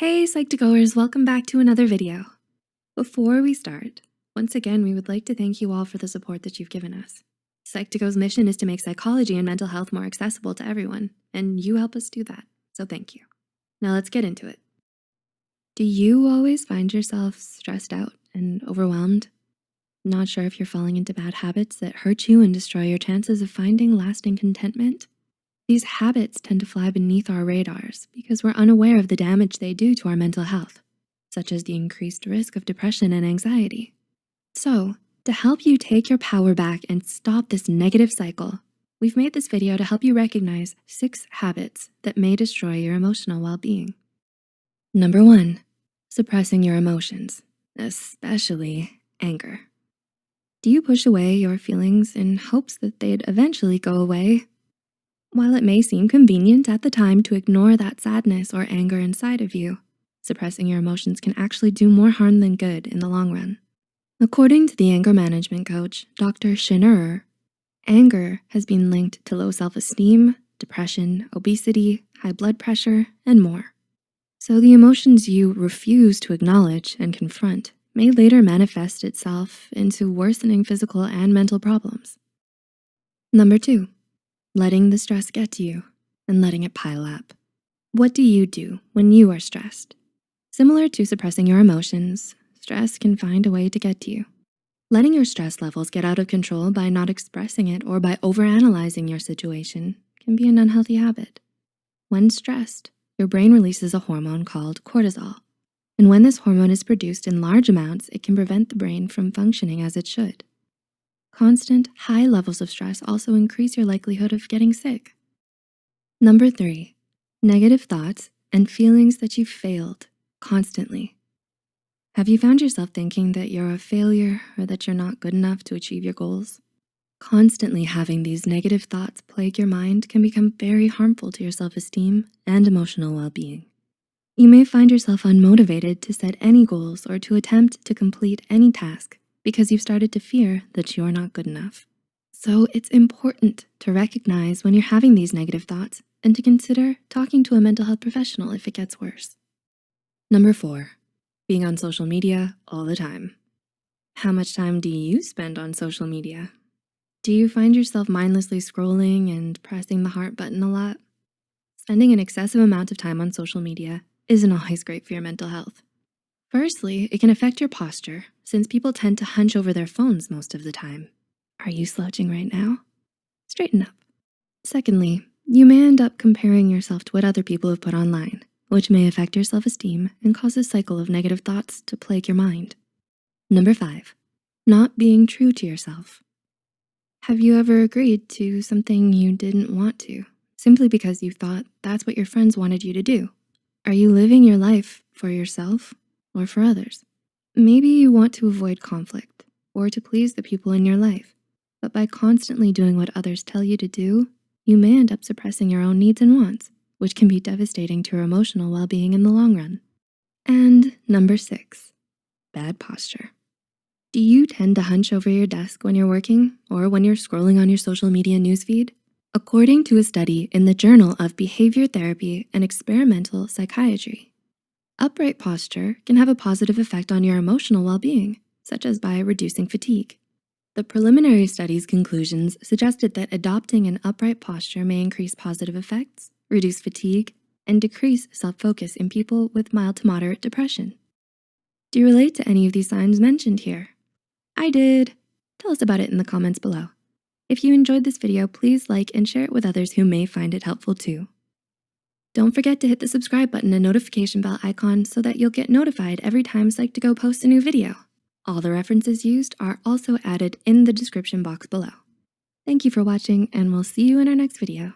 Hey Psych2Goers, welcome back to another video. Before we start, once again, we would like to thank you all for the support that you've given us. Psych2Go's mission is to make psychology and mental health more accessible to everyone, and you help us do that, so thank you. Now let's get into it. Do you always find yourself stressed out and overwhelmed? Not sure if you're falling into bad habits that hurt you and destroy your chances of finding lasting contentment? These habits tend to fly beneath our radars because we're unaware of the damage they do to our mental health, such as the increased risk of depression and anxiety. So, to help you take your power back and stop this negative cycle, we've made this video to help you recognize 6 habits that may destroy your emotional well-being. Number 1, suppressing your emotions, especially anger. Do you push away your feelings in hopes that they'd eventually go away? While it may seem convenient at the time to ignore that sadness or anger inside of you, suppressing your emotions can actually do more harm than good in the long run. According to the anger management coach, Dr. Schinnerer, anger has been linked to low self-esteem, depression, obesity, high blood pressure, and more. So the emotions you refuse to acknowledge and confront may later manifest itself into worsening physical and mental problems. Number 2, letting the stress get to you and letting it pile up. What do you do when you are stressed? Similar to suppressing your emotions, stress can find a way to get to you. Letting your stress levels get out of control by not expressing it or by overanalyzing your situation can be an unhealthy habit. When stressed, your brain releases a hormone called cortisol. And when this hormone is produced in large amounts, it can prevent the brain from functioning as it should. Constant, high levels of stress also increase your likelihood of getting sick. Number 3, negative thoughts and feelings that you failed constantly. Have you found yourself thinking that you're a failure or that you're not good enough to achieve your goals? Constantly having these negative thoughts plague your mind can become very harmful to your self-esteem and emotional well-being. You may find yourself unmotivated to set any goals or to attempt to complete any task because you've started to fear that you're not good enough. So it's important to recognize when you're having these negative thoughts and to consider talking to a mental health professional if it gets worse. Number 4, being on social media all the time. How much time do you spend on social media? Do you find yourself mindlessly scrolling and pressing the heart button a lot? Spending an excessive amount of time on social media isn't always great for your mental health. Firstly, it can affect your posture since people tend to hunch over their phones most of the time. Are you slouching right now? Straighten up. Secondly, you may end up comparing yourself to what other people have put online, which may affect your self-esteem and cause a cycle of negative thoughts to plague your mind. Number 5, not being true to yourself. Have you ever agreed to something you didn't want to, simply because you thought that's what your friends wanted you to do? Are you living your life for yourself or for others? Maybe you want to avoid conflict or to please the people in your life, but by constantly doing what others tell you to do, you may end up suppressing your own needs and wants, which can be devastating to your emotional well-being in the long run. And number 6, bad posture. Do you tend to hunch over your desk when you're working or when you're scrolling on your social media newsfeed? According to a study in the Journal of Behavior Therapy and Experimental Psychiatry, upright posture can have a positive effect on your emotional well-being, such as by reducing fatigue. The preliminary study's conclusions suggested that adopting an upright posture may increase positive effects, reduce fatigue, and decrease self-focus in people with mild to moderate depression. Do you relate to any of these signs mentioned here? I did. Tell us about it in the comments below. If you enjoyed this video, please like and share it with others who may find it helpful too. Don't forget to hit the subscribe button and notification bell icon so that you'll get notified every time Psych2Go posts a new video. All the references used are also added in the description box below. Thank you for watching, and we'll see you in our next video.